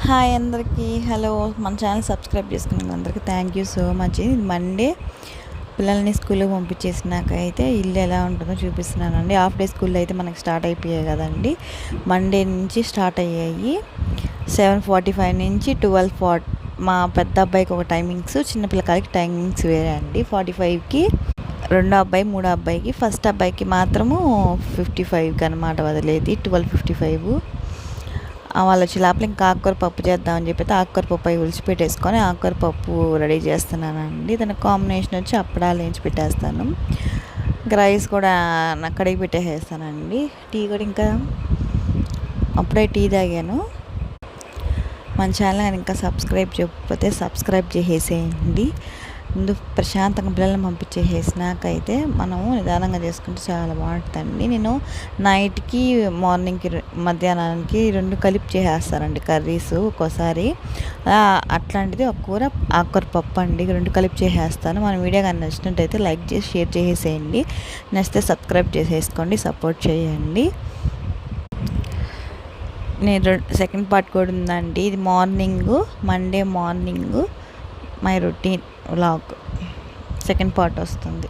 Hi అందరికీ hello. మన channel subscribe చేసుకున్న అందరికీ థ్యాంక్ యూ సో మచ్. ఇది మండే పిల్లల్ని స్కూల్కి పంపించేసినాక అయితే ఇల్లు ఎలా ఉంటుందో చూపిస్తున్నానండి. హాఫ్ డే స్కూల్ అయితే మనకి స్టార్ట్ అయిపోయాయి కదండి. మండే నుంచి స్టార్ట్ అయ్యాయి. 7:45 నుంచి 12:40. మా పెద్ద అబ్బాయికి ఒక టైమింగ్స్, చిన్నపిల్లకాయలకి టైమింగ్స్ వేరే అండి. 45కి రెండో అబ్బాయి, మూడో అబ్బాయికి, ఫస్ట్ అబ్బాయికి మాత్రము 55కి అనమాట వదిలేది. 12:55 వాళ్ళు వచ్చి లోపల ఇంకా ఆకుకూర పప్పు చేద్దామని చెప్పి ఆకుకూర పప్పు అవి ఉలిచిపెట్టేసుకొని ఆకుకూర పప్పు రెడీ చేస్తున్నానండి. దానికి కాంబినేషన్ వచ్చి అప్పడాలు వేయించి పెట్టేస్తాను. ఇంకా రైస్ కూడా కడిగి పెట్టేసేస్తానండి. టీ కూడా ఇంకా అప్పుడే టీ తాగాను. మన ఛానల్ ఇంకా సబ్స్క్రైబ్ చేయకపోతే సబ్స్క్రైబ్ చేసేయండి. ముందు ప్రశాంతంగా పిల్లల్ని పంపించేసినాకైతే మనము నిదానంగా చేసుకుంటే చాలా బాగుంటుందండి. నేను నైట్కి, మార్నింగ్కి, మధ్యాహ్నానికి రెండు కలిపి చేసేస్తానండి కర్రీస్ ఒక్కోసారి. అట్లాంటిది ఒక కూర ఆకుకూర పప్పు అండి, రెండు కలిపి చేసేస్తాను. మన వీడియో కానీ నచ్చినట్టయితే లైక్ చేసి షేర్ చేసేయండి. నచ్చితే సబ్స్క్రైబ్ చేసేసుకోండి, సపోర్ట్ చేయండి. నేను సెకండ్ పార్ట్ కూడా ఉందండి. ఇది Monday morning my routine vlog second part వస్తుంది.